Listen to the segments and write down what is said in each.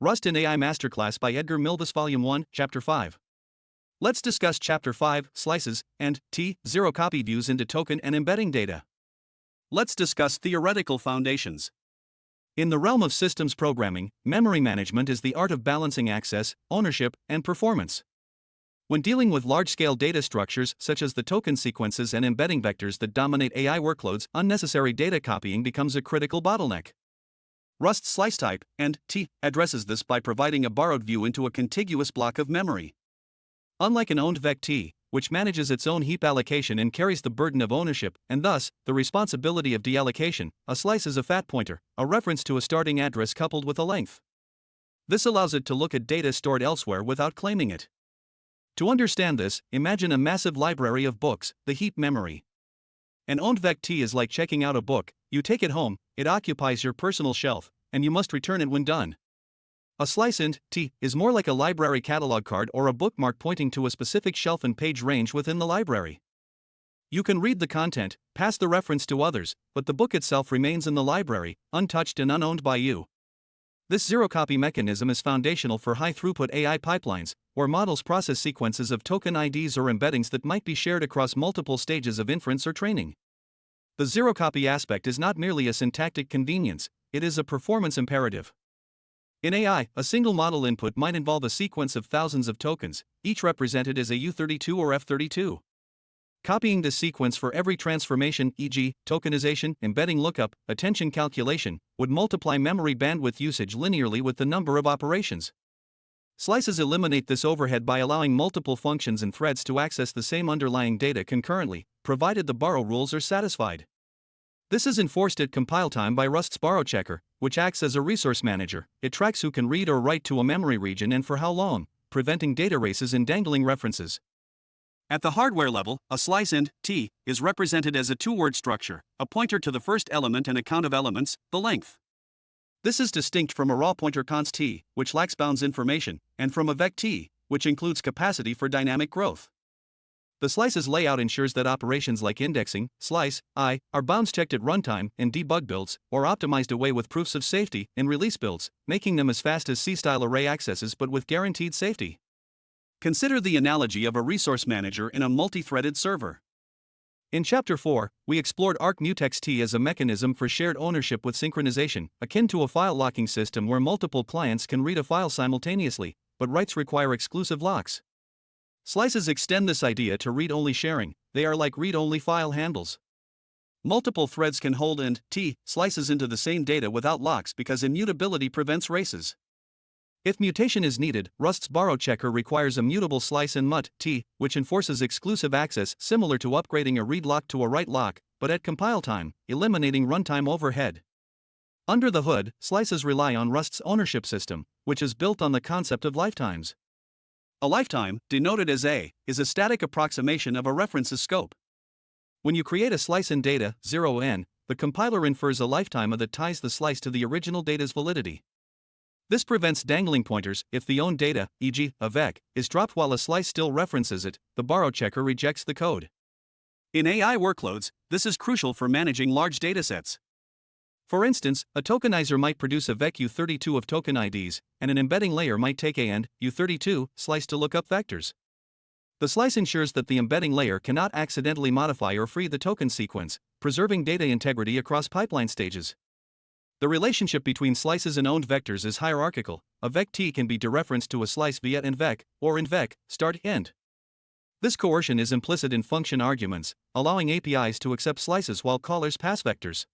Rust in AI Masterclass by Edgar Milvis Volume 1, Chapter 5. Let's discuss Chapter 5, Slices, and T, zero-copy views into token and embedding data. Let's discuss theoretical foundations. In the realm of systems programming, memory management is the art of balancing access, ownership, and performance. When dealing with large-scale data structures such as the token sequences and embedding vectors that dominate AI workloads, unnecessary data copying becomes a critical bottleneck. Rust's slice type, and T, addresses this by providing a borrowed view into a contiguous block of memory. Unlike an owned Vec T, which manages its own heap allocation and carries the burden of ownership, and thus, the responsibility of deallocation, a slice is a fat pointer, a reference to a starting address coupled with a length. This allows it to look at data stored elsewhere without claiming it. To understand this, imagine a massive library of books, the heap memory. An owned Vec T is like checking out a book. You take it home, it occupies your personal shelf, and you must return it when done. A slice int, T, is more like a library catalog card or a bookmark pointing to a specific shelf and page range within the library. You can read the content, pass the reference to others, but the book itself remains in the library, untouched and unowned by you. This zero-copy mechanism is foundational for high-throughput AI pipelines, where models process sequences of token IDs or embeddings that might be shared across multiple stages of inference or training. The zero-copy aspect is not merely a syntactic convenience, it is a performance imperative. In AI, a single model input might involve a sequence of thousands of tokens, each represented as a U32 or F32. Copying this sequence for every transformation, e.g., tokenization, embedding lookup, attention calculation, would multiply memory bandwidth usage linearly with the number of operations. Slices eliminate this overhead by allowing multiple functions and threads to access the same underlying data concurrently, provided the borrow rules are satisfied. This is enforced at compile time by Rust's borrow checker, which acts as a resource manager. It tracks who can read or write to a memory region and for how long, preventing data races and dangling references. At the hardware level, a slice int, T, is represented as a two-word structure, a pointer to the first element and a count of elements, the length. This is distinct from a raw pointer const T, which lacks bounds information, and from a Vec T, which includes capacity for dynamic growth. The slice's layout ensures that operations like indexing, slice, I, are bounds checked at runtime in debug builds, or optimized away with proofs of safety in release builds, making them as fast as C-style array accesses but with guaranteed safety. Consider the analogy of a resource manager in a multi-threaded server. In Chapter 4, we explored Arc Mutex T as a mechanism for shared ownership with synchronization, akin to a file locking system where multiple clients can read a file simultaneously, but writes require exclusive locks. Slices extend this idea to read-only sharing. They are like read-only file handles. Multiple threads can hold int, T, slices into the same data without locks because immutability prevents races. If mutation is needed, Rust's borrow checker requires a mutable slice in mut, T, which enforces exclusive access similar to upgrading a read lock to a write lock, but at compile time, eliminating runtime overhead. Under the hood, slices rely on Rust's ownership system, which is built on the concept of lifetimes. A lifetime, denoted as A, is a static approximation of a reference's scope. When you create a slice in data, 0n, the compiler infers a lifetime that ties the slice to the original data's validity. This prevents dangling pointers. If the owned data, e.g., a vec, is dropped while a slice still references it, the borrow checker rejects the code. In AI workloads, this is crucial for managing large datasets. For instance, a tokenizer might produce a Vec U32 of token IDs, and an embedding layer might take a and U32 slice to look up vectors. The slice ensures that the embedding layer cannot accidentally modify or free the token sequence, preserving data integrity across pipeline stages. The relationship between slices and owned vectors is hierarchical. A Vec T can be dereferenced to a slice via endvec, or endvec, start end. This coercion is implicit in function arguments, allowing APIs to accept slices while callers pass vectors.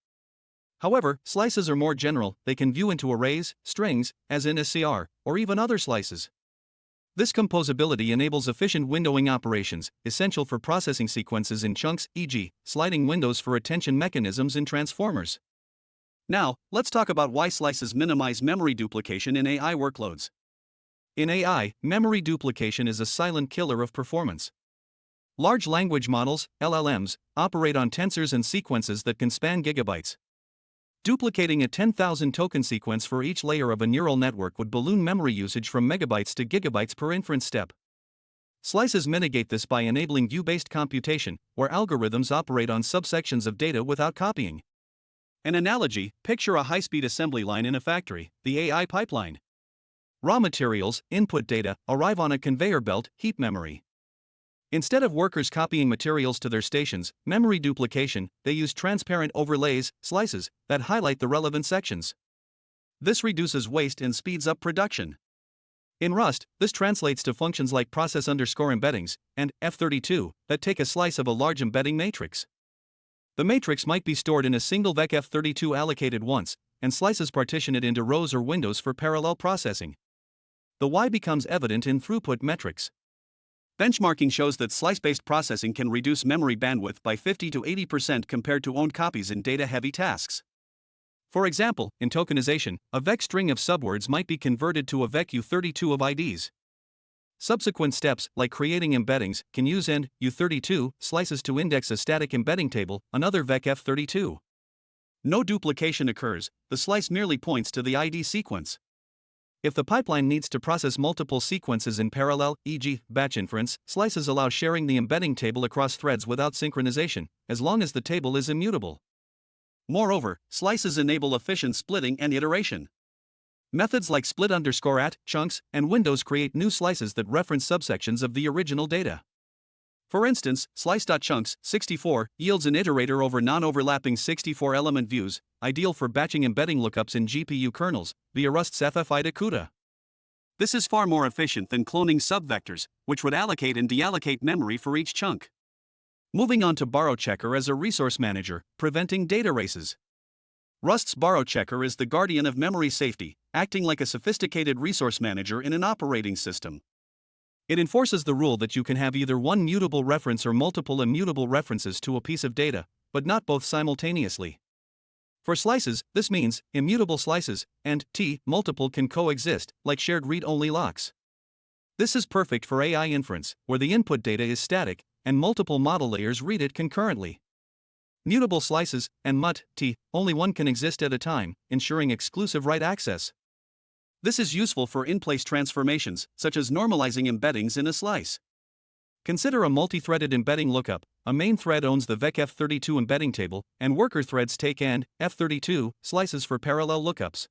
However, slices are more general. They can view into arrays, strings, as in SCR, or even other slices. This composability enables efficient windowing operations, essential for processing sequences in chunks, e.g., sliding windows for attention mechanisms in transformers. Now, let's talk about why slices minimize memory duplication in AI workloads. In AI, memory duplication is a silent killer of performance. Large language models, LLMs, operate on tensors and sequences that can span gigabytes. Duplicating a 10,000 token sequence for each layer of a neural network would balloon memory usage from megabytes to gigabytes per inference step. Slices mitigate this by enabling view-based computation, where algorithms operate on subsections of data without copying. An analogy, picture a high-speed assembly line in a factory, the AI pipeline. Raw materials, input data, arrive on a conveyor belt, heap memory. Instead of workers copying materials to their stations, memory duplication, they use transparent overlays, slices, that highlight the relevant sections. This reduces waste and speeds up production. In Rust, this translates to functions like process_embeddings and F32 that take a slice of a large embedding matrix. The matrix might be stored in a single Vec F32 allocated once, and slices partition it into rows or windows for parallel processing. The why becomes evident in throughput metrics. Benchmarking shows that slice-based processing can reduce memory bandwidth by 50 to 80% compared to owned copies in data-heavy tasks. For example, in tokenization, a Vec string of subwords might be converted to a Vec U32 of IDs. Subsequent steps, like creating embeddings, can use end U32 slices to index a static embedding table, another Vec F32. No duplication occurs, the slice merely points to the ID sequence. If the pipeline needs to process multiple sequences in parallel, e.g., batch inference, slices allow sharing the embedding table across threads without synchronization, as long as the table is immutable. Moreover, slices enable efficient splitting and iteration. Methods like split_at, chunks, and windows create new slices that reference subsections of the original data. For instance, slice.chunks 64 yields an iterator over non-overlapping 64-element views, ideal for batching embedding lookups in GPU kernels, via Rust's FFI to CUDA. This is far more efficient than cloning subvectors, which would allocate and deallocate memory for each chunk. Moving on to borrow checker as a resource manager, preventing data races. Rust's borrow checker is the guardian of memory safety, acting like a sophisticated resource manager in an operating system. It enforces the rule that you can have either one mutable reference or multiple immutable references to a piece of data, but not both simultaneously. For slices, this means immutable slices and multiple can coexist, like shared read-only locks. This is perfect for AI inference, where the input data is static, and multiple model layers read it concurrently. Mutable slices and only one can exist at a time, ensuring exclusive write access. This is useful for in-place transformations, such as normalizing embeddings in a slice. Consider a multi-threaded embedding lookup. A main thread owns the Vec F32 embedding table, and worker threads take and F32 slices for parallel lookups.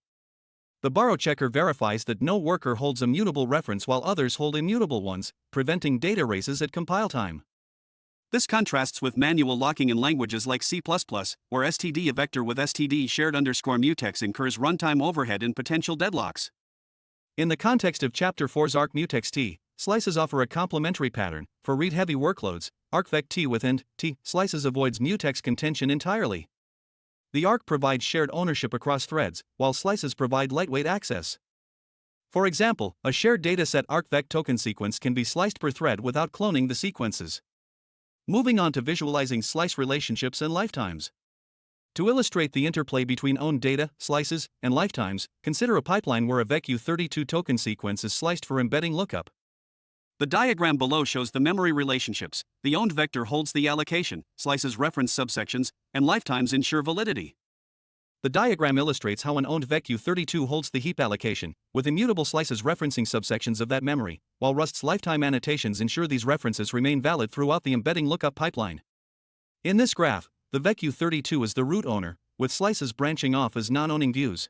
The borrow checker verifies that no worker holds a mutable reference while others hold immutable ones, preventing data races at compile time. This contrasts with manual locking in languages like C++, where std a vector with std shared_mutex incurs runtime overhead and potential deadlocks. In the context of Chapter 4's arc mutex T, slices offer a complementary pattern. For read-heavy workloads, arc Vec T with end slices avoids mutex contention entirely. The arc provides shared ownership across threads, while slices provide lightweight access. For example, a shared dataset arc Vec token sequence can be sliced per thread without cloning the sequences. Moving on to visualizing slice relationships and lifetimes. To illustrate the interplay between owned data, slices, and lifetimes, consider a pipeline where a Vec U32 token sequence is sliced for embedding lookup. The diagram below shows the memory relationships. The owned vector holds the allocation, slices reference subsections, and lifetimes ensure validity. The diagram illustrates how an owned Vec U32 holds the heap allocation, with immutable slices referencing subsections of that memory, while Rust's lifetime annotations ensure these references remain valid throughout the embedding lookup pipeline. In this graph, the Vec U32 is the root owner, with slices branching off as non-owning views.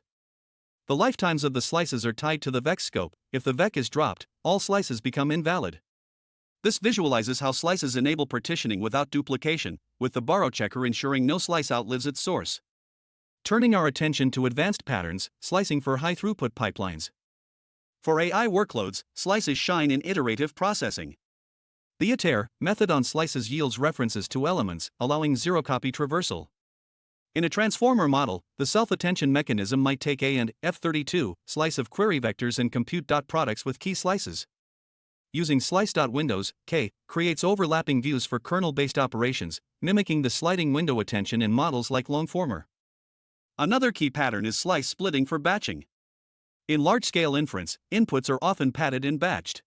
The lifetimes of the slices are tied to the Vec scope. If the Vec is dropped, all slices become invalid. This visualizes how slices enable partitioning without duplication, with the borrow checker ensuring no slice outlives its source. Turning our attention to advanced patterns, slicing for high-throughput pipelines. For AI workloads, slices shine in iterative processing. The iter method on slices yields references to elements, allowing zero-copy traversal. In a transformer model, the self-attention mechanism might take a and F32 slice of query vectors and compute dot products with key slices. Using slice.windows, K creates overlapping views for kernel-based operations, mimicking the sliding window attention in models like Longformer. Another key pattern is slice splitting for batching. In large-scale inference, inputs are often padded and batched.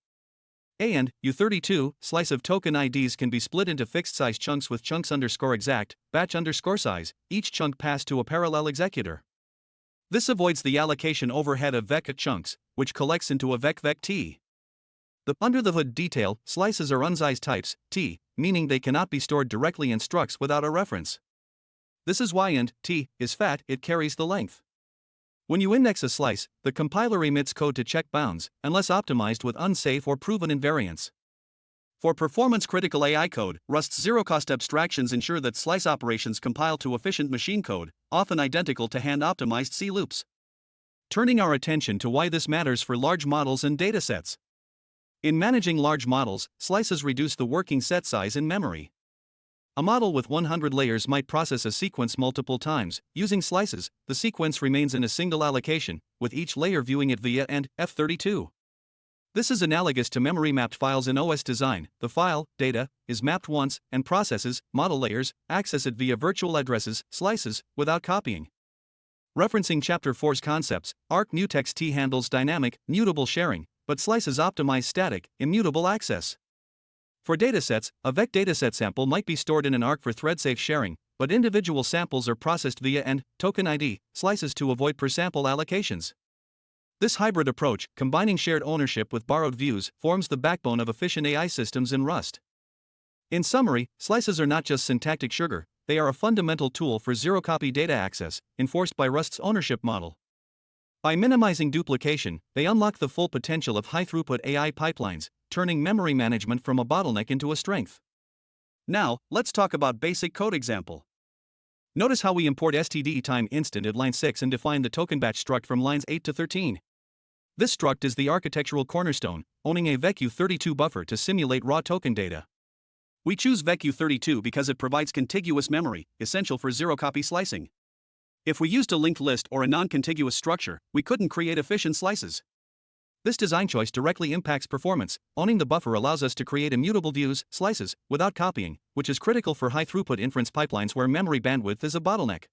A and U32 slice of token IDs can be split into fixed-size chunks with chunks_exact, batch_size, each chunk passed to a parallel executor. This avoids the allocation overhead of Vec chunks, which collects into a Vec T. The under-the-hood detail, slices are unsize types, T, meaning they cannot be stored directly in structs without a reference. This is why and T is fat, it carries the length. When you index a slice, the compiler emits code to check bounds, unless optimized with unsafe or proven invariants. For performance-critical AI code, Rust's zero-cost abstractions ensure that slice operations compile to efficient machine code, often identical to hand-optimized C loops. Turning our attention to why this matters for large models and datasets. In managing large models, slices reduce the working set size in memory. A model with 100 layers might process a sequence multiple times. Using slices, the sequence remains in a single allocation, with each layer viewing it via and F32. This is analogous to memory-mapped files in OS design. The file, data, is mapped once, and processes, model layers, access it via virtual addresses, slices, without copying. Referencing Chapter 4's concepts, Vec T handles dynamic, mutable sharing, but slices optimize static, immutable access. For datasets, a Vec dataset sample might be stored in an Arc for thread-safe sharing, but individual samples are processed via and token ID slices to avoid per-sample allocations. This hybrid approach, combining shared ownership with borrowed views, forms the backbone of efficient AI systems in Rust. In summary, slices are not just syntactic sugar, they are a fundamental tool for zero-copy data access, enforced by Rust's ownership model. By minimizing duplication, they unlock the full potential of high-throughput AI pipelines, turning memory management from a bottleneck into a strength. Now, let's talk about basic code example. Notice how we import std_time instant at line 6 and define the token batch struct from lines 8 to 13. This struct is the architectural cornerstone, owning a Vec U32 buffer to simulate raw token data. We choose Vec U32 because it provides contiguous memory, essential for zero-copy slicing. If we used a linked list or a non-contiguous structure, we couldn't create efficient slices. This design choice directly impacts performance. Owning the buffer allows us to create immutable views, slices, without copying, which is critical for high-throughput inference pipelines where memory bandwidth is a bottleneck.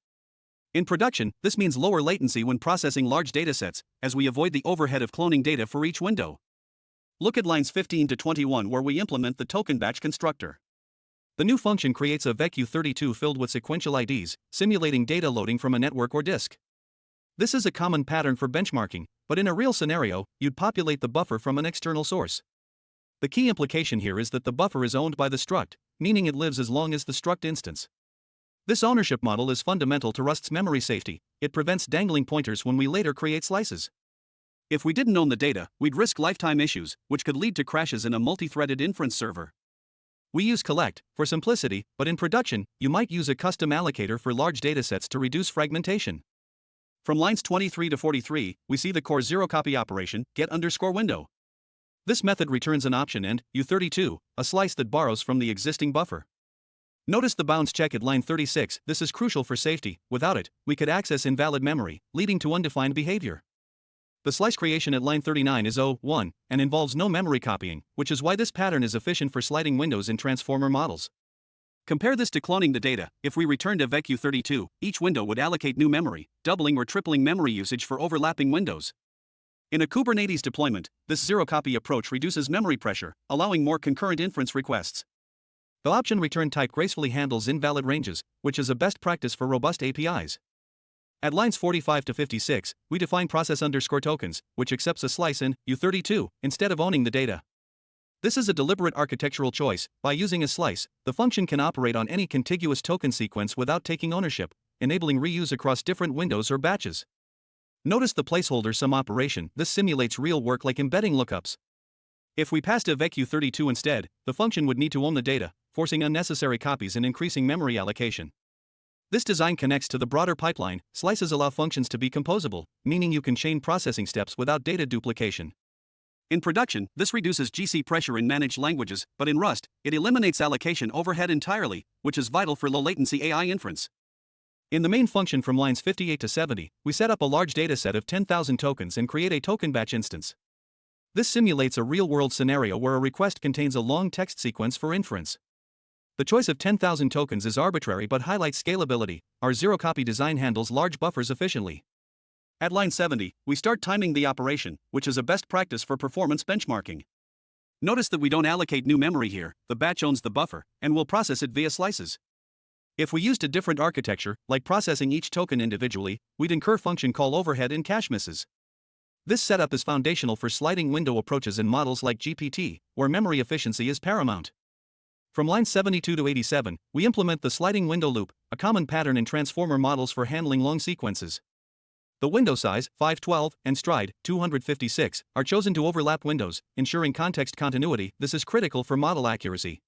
In production, this means lower latency when processing large datasets, as we avoid the overhead of cloning data for each window. Look at lines 15 to 21 where we implement the token batch constructor. The new function creates a Vec U32 filled with sequential IDs, simulating data loading from a network or disk. This is a common pattern for benchmarking, but in a real scenario, you'd populate the buffer from an external source. The key implication here is that the buffer is owned by the struct, meaning it lives as long as the struct instance. This ownership model is fundamental to Rust's memory safety. It prevents dangling pointers when we later create slices. If we didn't own the data, we'd risk lifetime issues, which could lead to crashes in a multi-threaded inference server. We use collect for simplicity, but in production, you might use a custom allocator for large datasets to reduce fragmentation. From lines 23 to 43, we see the core zero-copy operation, get_window. This method returns an option and U32, a slice that borrows from the existing buffer. Notice the bounds check at line 36. This is crucial for safety. Without it, we could access invalid memory, leading to undefined behavior. The slice creation at line 39 is O1 and involves no memory copying, which is why this pattern is efficient for sliding windows in transformer models. Compare this to cloning the data. If we returned a Vec U32, each window would allocate new memory, doubling or tripling memory usage for overlapping windows. In a Kubernetes deployment, this zero-copy approach reduces memory pressure, allowing more concurrent inference requests. The option return type gracefully handles invalid ranges, which is a best practice for robust APIs. At lines 45 to 56, we define process_tokens, which accepts a slice in U32 instead of owning the data. This is a deliberate architectural choice. By using a slice, the function can operate on any contiguous token sequence without taking ownership, enabling reuse across different windows or batches. Notice the placeholder sum operation. This simulates real work like embedding lookups. If we passed a Vec U32 instead, the function would need to own the data, forcing unnecessary copies and increasing memory allocation. This design connects to the broader pipeline. Slices allow functions to be composable, meaning you can chain processing steps without data duplication. In production, this reduces GC pressure in managed languages, but in Rust, it eliminates allocation overhead entirely, which is vital for low-latency AI inference. In the main function from lines 58 to 70, we set up a large dataset of 10,000 tokens and create a token batch instance. This simulates a real-world scenario where a request contains a long text sequence for inference. The choice of 10,000 tokens is arbitrary but highlights scalability. Our zero-copy design handles large buffers efficiently. At line 70, we start timing the operation, which is a best practice for performance benchmarking. Notice that we don't allocate new memory here. The batch owns the buffer, and will process it via slices. If we used a different architecture, like processing each token individually, we'd incur function call overhead and cache misses. This setup is foundational for sliding window approaches in models like GPT, where memory efficiency is paramount. From lines 72 to 87, we implement the sliding window loop, a common pattern in transformer models for handling long sequences. The window size, 512, and stride, 256, are chosen to overlap windows, ensuring context continuity. This is critical for model accuracy.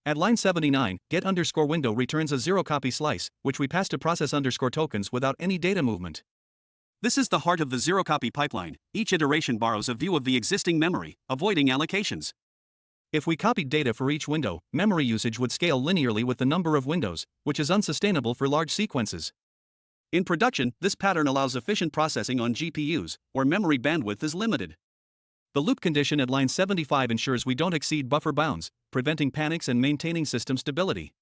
At line 79, get_window returns a zero-copy slice, which we pass to process_tokens without any data movement. This is the heart of the zero-copy pipeline. Each iteration borrows a view of the existing memory, avoiding allocations. If we copied data for each window, memory usage would scale linearly with the number of windows, which is unsustainable for large sequences. In production, this pattern allows efficient processing on GPUs, where memory bandwidth is limited. The loop condition at line 75 ensures we don't exceed buffer bounds, preventing panics and maintaining system stability.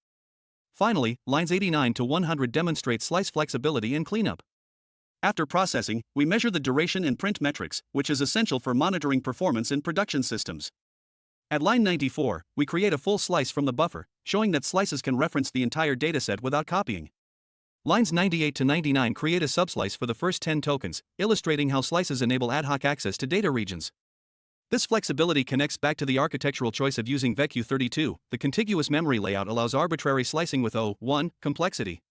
Finally, lines 89 to 100 demonstrate slice flexibility and cleanup. After processing, we measure the duration and print metrics, which is essential for monitoring performance in production systems. At line 94, we create a full slice from the buffer, showing that slices can reference the entire dataset without copying. Lines 98 to 99 create a subslice for the first 10 tokens, illustrating how slices enable ad hoc access to data regions. This flexibility connects back to the architectural choice of using Vec T. The contiguous memory layout allows arbitrary slicing with O(1) complexity.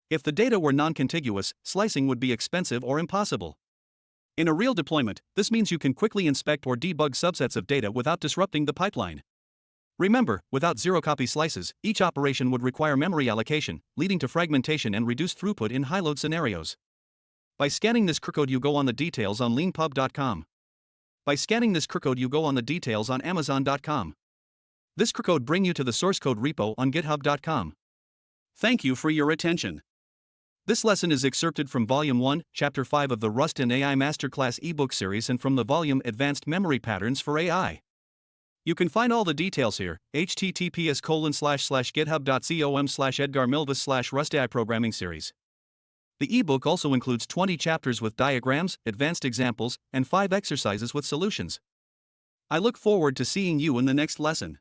If the data were non-contiguous, slicing would be expensive or impossible. In a real deployment, this means you can quickly inspect or debug subsets of data without disrupting the pipeline. Remember, without zero-copy slices, each operation would require memory allocation, leading to fragmentation and reduced throughput in high-load scenarios. By scanning this code, you go on the details on leanpub.com. By scanning this code, you go on the details on amazon.com. This code bring you to the source code repo on github.com. Thank you for your attention. This lesson is excerpted from Volume 1, Chapter 5 of the Rust and AI Masterclass ebook series and from the volume Advanced Memory Patterns for AI. You can find all the details here, https://github.com/edgarmilvis/rustai programming series. The ebook also includes 20 chapters with diagrams, advanced examples, and 5 exercises with solutions. I look forward to seeing you in the next lesson.